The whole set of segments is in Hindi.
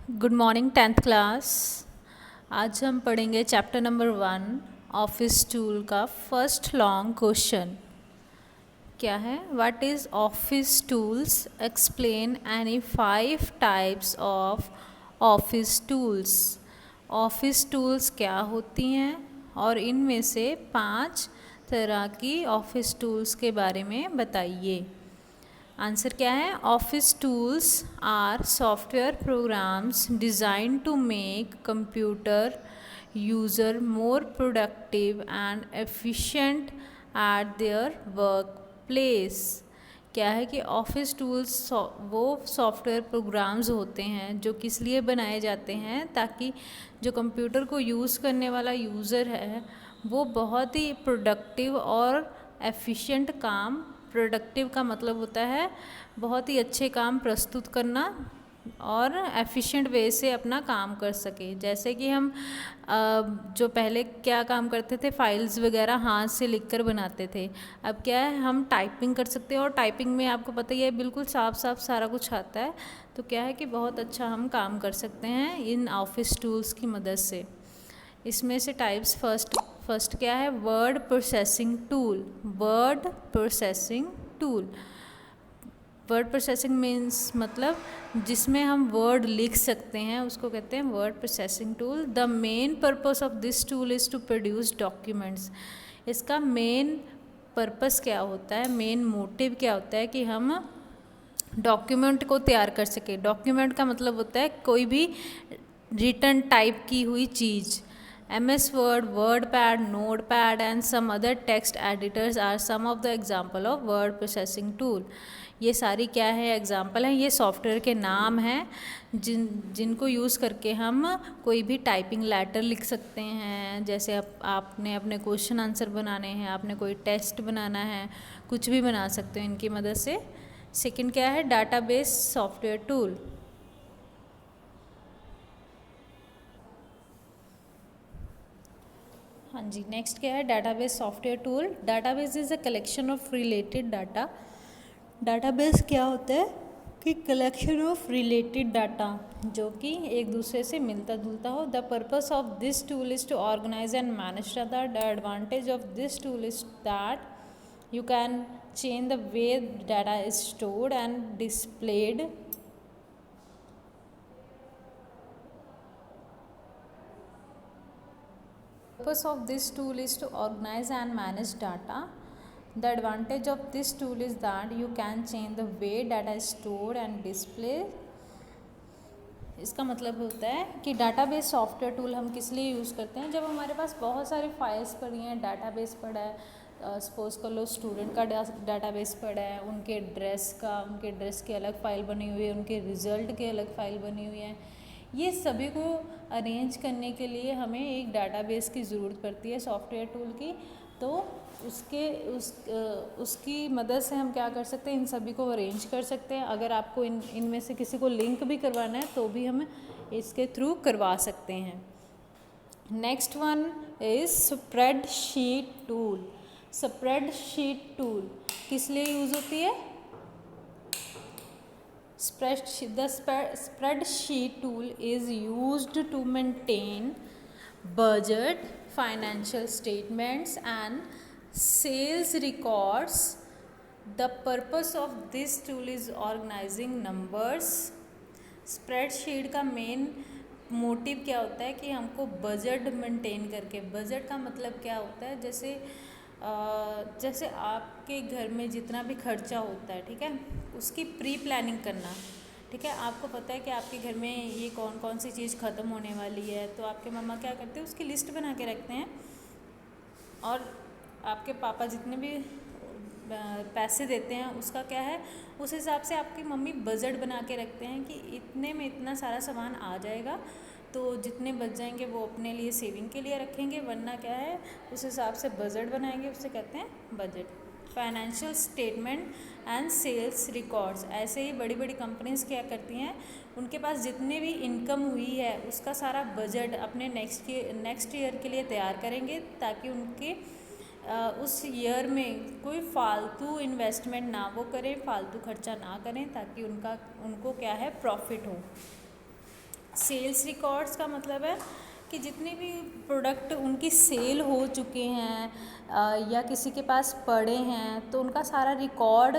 Good morning tenth class. आज हम पढ़ेंगे चैप्टर नंबर 1 ऑफिस टूल का फर्स्ट लॉन्ग क्वेश्चन। क्या है? What is office tools? Explain any 5 types of office tools. Office tools क्या होती हैं और इनमें से 5 तरह की ऑफिस टूल्स के बारे में बताइए। आंसर क्या है? Office tools are software programs design to make computer user more productive and efficient at their work place. क्या है कि ऑफिस टूल्स वो सॉफ्टवेयर प्रोग्राम्स होते हैं जो किस लिए बनाए जाते हैं, ताकि जो कंप्यूटर को यूज़ करने वाला यूज़र है वो बहुत ही प्रोडक्टिव और एफिशिएंट काम, प्रोडक्टिव का मतलब होता है बहुत ही अच्छे काम प्रस्तुत करना और एफिशिएंट वे से अपना काम कर सके। जैसे कि हम जो पहले क्या काम करते थे, फाइल्स वगैरह हाथ से लिखकर बनाते थे। अब क्या है, हम टाइपिंग कर सकते हैं और टाइपिंग में आपको पता ही है बिल्कुल साफ साफ सारा कुछ आता है। तो क्या है कि बहुत अच्छा हम काम कर सकते हैं इन ऑफिस टूल्स की मदद से। इसमें से टाइप्स फर्स्ट क्या है? Word processing tool. Word processing tool, word processing means मतलब जिसमें हम वर्ड लिख सकते हैं उसको कहते हैं word processing tool. The main purpose of this tool is to produce documents. इसका मेन पर्पस क्या होता है, मेन मोटिव क्या होता है कि हम डॉक्यूमेंट को तैयार कर सके। डॉक्यूमेंट का मतलब होता है कोई भी रिटन टाइप की हुई चीज़। MS Word, WordPad, Notepad and some other text editors are some of the example of word processing tool। ये सारी क्या है? एग्जाम्पल हैं, ये सॉफ्टवेयर के नाम हैं जिनको यूज़ करके हम कोई भी टाइपिंग लेटर लिख सकते हैं। जैसे आपने अपने क्वेश्चन आंसर बनाने हैं, आपने कोई टेस्ट बनाना है, कुछ भी बना सकते हो इनकी मदद से। सेकंड क्या है? Database software tool. हाँ जी, नेक्स्ट क्या है? Database software tool. Database is a collection of related data. Database क्या होता है कि कलेक्शन ऑफ रिलेटेड डाटा जो कि एक दूसरे से मिलता जुलता हो। The purpose of this tool is to organise and manage data. The advantage of this tool is that you can change the way data is stored and displayed. Purpose of this tool is to organize and manage data. The advantage of this tool is that you can change the way data is stored and displayed. इसका मतलब होता है कि डाटाबेस सॉफ्टवेयर टूल हम किस लिए यूज़ करते हैं? जब हमारे पास बहुत सारी फाइल्स पड़ी हैं, डाटाबेस पड़ा है, सपोज़ कर लो स्टूडेंट का डाटाबेस पड़ा है, उनके ड्रेस की अलग फ़ाइल बनी हुई है, उनके रिज़ल्ट की अलग फ़ाइल बनी हुई है। ये सभी को अरेंज करने के लिए हमें एक डाटाबेस की ज़रूरत पड़ती है, सॉफ्टवेयर टूल की। तो उसकी मदद से हम क्या कर सकते हैं? इन सभी को अरेंज कर सकते हैं। अगर आपको इनमें से किसी को लिंक भी करवाना है तो भी हम इसके थ्रू करवा सकते हैं। Next one is spreadsheet tool. Spreadsheet tool किस लिए यूज़ होती है? The spreadsheet tool is used to maintain budget, financial statements and sales records. The purpose of this tool is organizing numbers. Spreadsheet का मेन मोटिव क्या होता है कि हमको बजट मेंटेन करके, बजट का मतलब क्या होता है? जैसे आपके घर में जितना भी खर्चा होता है, ठीक है, उसकी प्री प्लानिंग करना। ठीक है, आपको पता है कि आपके घर में ये कौन कौन सी चीज़ ख़त्म होने वाली है, तो आपके मम्मा क्या करते हैं? उसकी लिस्ट बना के रखते हैं। और आपके पापा जितने भी पैसे देते हैं उसका क्या है, उस हिसाब से आपकी मम्मी बजट बना के रखते हैं कि इतने में इतना सारा सामान आ जाएगा, तो जितने बच जाएंगे वो अपने लिए सेविंग के लिए रखेंगे, वरना क्या है उस हिसाब से बजट बनाएंगे, उसे कहते हैं budget. Financial statement and sales records, ऐसे ही बड़ी बड़ी कंपनीज क्या करती हैं, उनके पास जितने भी इनकम हुई है उसका सारा बजट अपने नेक्स्ट ईयर के लिए तैयार करेंगे, ताकि उनके उस ईयर में कोई फालतू इन्वेस्टमेंट ना वो करें, फालतू खर्चा ना करें, ताकि उनको क्या है प्रॉफिट हो। सेल्स रिकॉर्ड्स का मतलब है कि जितने भी प्रोडक्ट उनकी सेल हो चुके हैं या किसी के पास पड़े हैं तो उनका सारा रिकॉर्ड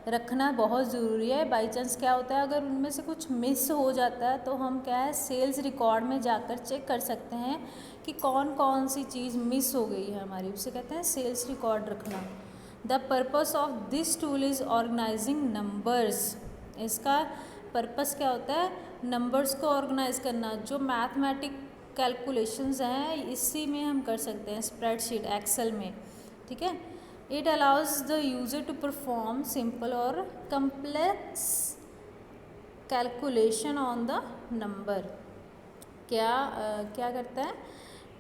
रखना बहुत ज़रूरी है। बाई चांस क्या होता है, अगर उनमें से कुछ मिस हो जाता है तो हम क्या है सेल्स रिकॉर्ड में जाकर चेक कर सकते हैं कि कौन कौन सी चीज़ मिस हो गई है हमारी, उसे कहते हैं सेल्स रिकॉर्ड रखना। The purpose of this tool is organising numbers. इसका पर्पस क्या होता है, नंबर्स को ऑर्गेनाइज करना। जो मैथमेटिक कैलकुलेशंस हैं इसी में हम कर सकते हैं, स्प्रेडशीट एक्सेल में, ठीक है। It allows the user to perform simple और complex calculation on the number. क्या करता है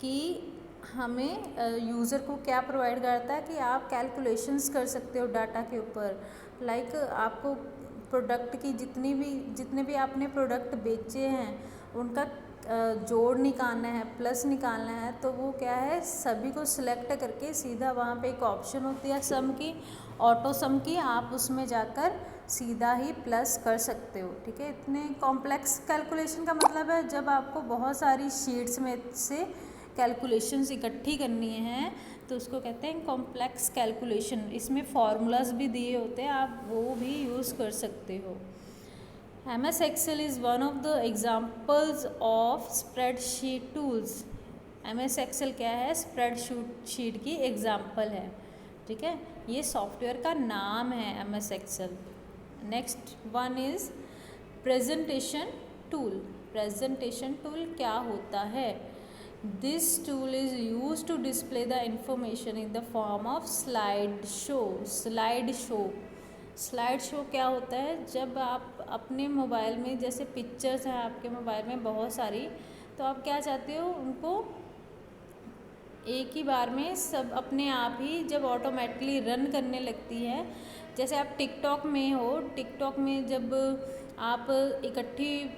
कि हमें यूज़र को क्या प्रोवाइड करता है कि आप कैलकुलेशंस कर सकते हो डाटा के ऊपर। लाइक आपको प्रोडक्ट की जितने भी आपने प्रोडक्ट बेचे हैं उनका जोड़ निकालना है, प्लस निकालना है, तो वो क्या है सभी को सिलेक्ट करके सीधा वहाँ पे एक ऑप्शन होती है सम की, ऑटो सम की, आप उसमें जाकर सीधा ही प्लस कर सकते हो, ठीक है। इतने कॉम्प्लेक्स कैलकुलेशन का मतलब है जब आपको बहुत सारी शीट्स में से कैलकुलेशंस इकट्ठी करनी है तो उसको कहते हैं कॉम्प्लेक्स कैलकुलेशन। इसमें फार्मूलाज भी दिए होते हैं, आप वो भी यूज़ कर सकते हो। MS Excel is one of the examples of spreadsheet tools। MS Excel क्या है, स्प्रेडशीट की एग्जाम्पल है, ठीक है। ये सॉफ्टवेयर का नाम है MS Excel। Next one is presentation tool. Presentation tool क्या होता है, this tool is use to display the information in the form of slide show. Slide show क्या होता है, जब आप अपने मोबाइल में जैसे पिक्चर्स हैं आपके मोबाइल में बहुत सारी, तो आप क्या चाहते हो उनको एक ही बार में सब अपने आप ही जब ऑटोमेटिकली रन करने लगती है। जैसे आप टिकटॉक में हो, टिकटॉक में जब आप इकट्ठी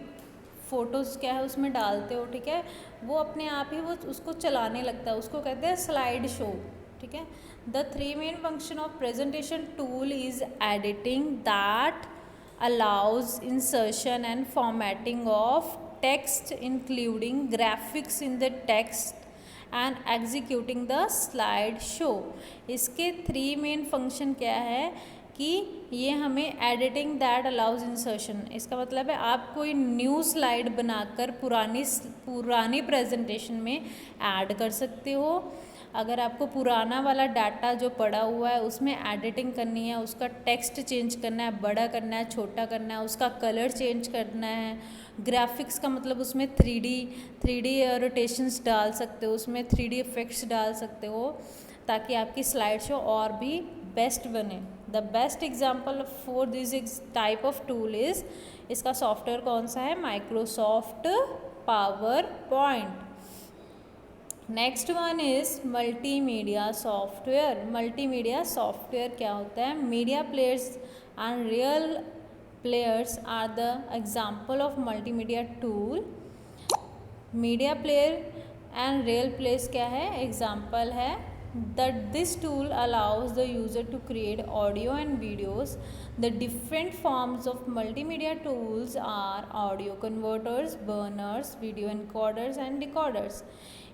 फ़ोटोज़ क्या है उसमें डालते हो, ठीक है, वो अपने आप ही वो उसको चलाने लगता है, उसको कहते हैं स्लाइड शो, ठीक है। The three main function of presentation tool is editing that allows insertion and formatting of text including graphics in the text and executing the slide show। इसके थ्री मेन फंक्शन क्या है कि ये हमें एडिटिंग दैट अलाउज इंसर्शन, इसका मतलब है आप कोई न्यू स्लाइड बनाकर पुरानी प्रेजेंटेशन में ऐड कर सकते हो। अगर आपको पुराना वाला डाटा जो पड़ा हुआ है उसमें एडिटिंग करनी है, उसका टेक्स्ट चेंज करना है, बड़ा करना है, छोटा करना है, उसका कलर चेंज करना है। ग्राफिक्स का मतलब उसमें 3D रोटेशंस डाल सकते हो, उसमें 3D इफेक्ट्स डाल सकते हो ताकि आपकी स्लाइड शो और भी बेस्ट बने। The best example for this type of tool is, इसका सॉफ्टवेयर कौन सा है, Microsoft PowerPoint. Next one is multimedia software. Multimedia software क्या होता है, media players and real players are the example of multimedia tool. Media player and real players क्या है, एग्जाम्पल है। that this tool allows the user to create audio and videos। The different forms of multimedia tools are audio converters, burners, video encoders and decoders।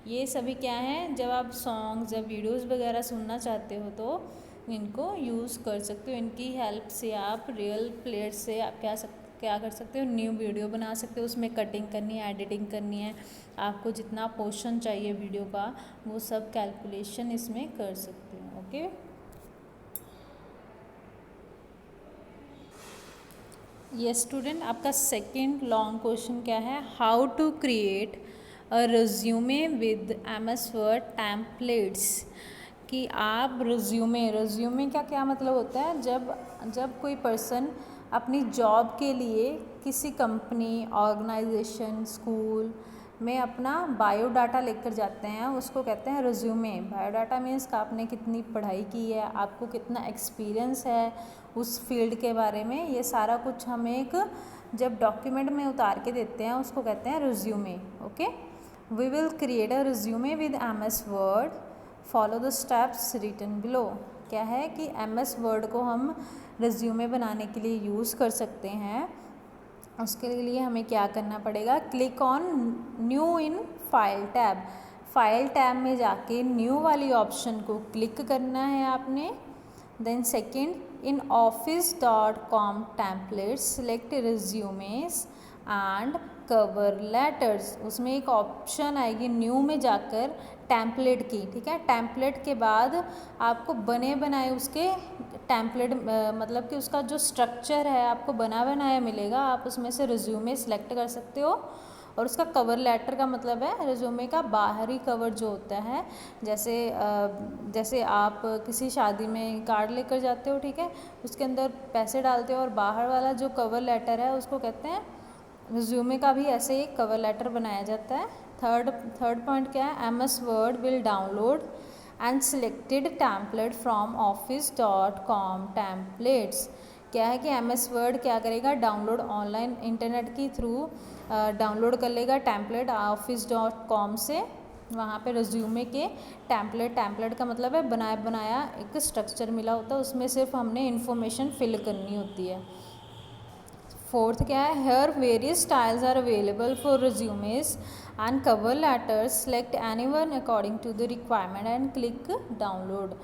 ये सभी क्या हैं, जब आप सॉन्ग्स या वीडियोस वगैरह सुनना चाहते हो तो इनको यूज़ कर सकते हो। इनकी हेल्प से आप रियल प्लेयर से आप क्या कर सकते हो, न्यू वीडियो बना सकते हो, उसमें कटिंग करनी है, एडिटिंग करनी है, आपको जितना पोर्शन चाहिए वीडियो का वो सब कैलकुलेशन इसमें कर सकते हो, ओके। ये स्टूडेंट आपका सेकंड लॉन्ग क्वेश्चन क्या है, how to create a resume with MS Word templates. कि आप रिज्यूमे का क्या मतलब होता है, जब कोई पर्सन अपनी जॉब के लिए किसी कंपनी, ऑर्गेनाइजेशन, स्कूल में अपना बायोडाटा लेकर जाते हैं उसको कहते हैं रिज्यूमे। बायोडाटा मीन्स का आपने कितनी पढ़ाई की है, आपको कितना एक्सपीरियंस है उस फील्ड के बारे में, ये सारा कुछ हम एक जब डॉक्यूमेंट में उतार के देते हैं उसको कहते हैं resume, okay. We will create a resume with MS Word, follow the steps written below. क्या है कि MS वर्ड को हम रिज्यूमे बनाने के लिए यूज़ कर सकते हैं। उसके लिए हमें क्या करना पड़ेगा, click on new in file tab. File tab में जाके न्यू वाली ऑप्शन को क्लिक करना है आपने। Then second, in office.com templates select resumes and cover letters. उसमें एक ऑप्शन आएगी न्यू में जाकर टेम्पलेट की, ठीक है। टेम्पलेट के बाद आपको बने बनाए उसके टेम्पलेट मतलब कि उसका जो स्ट्रक्चर है आपको बना बनाया मिलेगा। आप उसमें से रिज्यूमे सेलेक्ट कर सकते हो। और उसका कवर लेटर का मतलब है रिज्यूमे का बाहरी कवर जो होता है, जैसे आप किसी शादी में कार्ड लेकर जाते हो, ठीक है, उसके अंदर पैसे डालते हो और बाहर वाला जो कवर लेटर है उसको कहते हैं रिज्यूमे। का भी ऐसे ही कवर लेटर बनाया जाता है। थर्ड पॉइंट क्या है, MS Word will download and selected template from office.com templates. क्या है कि MS Word क्या करेगा, डाउनलोड ऑनलाइन इंटरनेट की थ्रू डाउनलोड कर लेगा टेम्पलेट office.com से। वहाँ पे रिज्यूमे के टेम्पलेट का मतलब है बनाया एक स्ट्रक्चर मिला होता है, उसमें सिर्फ हमने इन्फॉर्मेशन फिल करनी होती है। फोर्थ क्या है, here various styles are available for resumes and cover letters, select anyone according to the requirement and click download.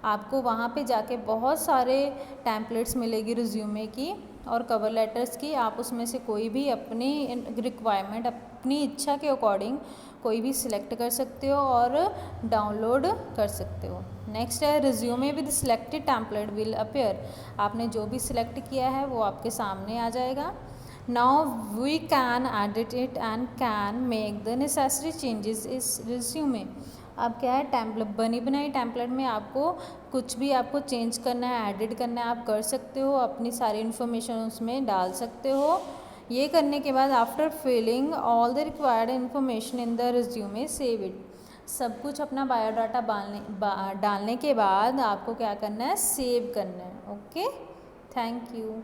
आपको वहाँ पे जाके बहुत सारे टेम्पलेट्स मिलेगी रिज्यूमे की और कवर लेटर्स की। आप उसमें से कोई भी अपनी रिक्वायरमेंट, अपनी इच्छा के अकॉर्डिंग कोई भी सिलेक्ट कर सकते हो और डाउनलोड कर सकते हो। नेक्स्ट है, resume with selected template will appear. आपने जो भी सिलेक्ट किया है वो आपके सामने आ जाएगा। Now we can edit it and can make the necessary changes इस रिज्यूमे। अब क्या है, टेम्पलेट बनी बनाई टेम्पलेट में आपको कुछ भी आपको चेंज करना है, एडिट करना है, आप कर सकते हो, अपनी सारी इन्फॉर्मेशन उसमें डाल सकते हो। ये करने के बाद after filling all the required information in the resume save it. सब कुछ अपना बायोडाटा डालने के बाद आपको क्या करना है, सेव करना है। Okay, thank you.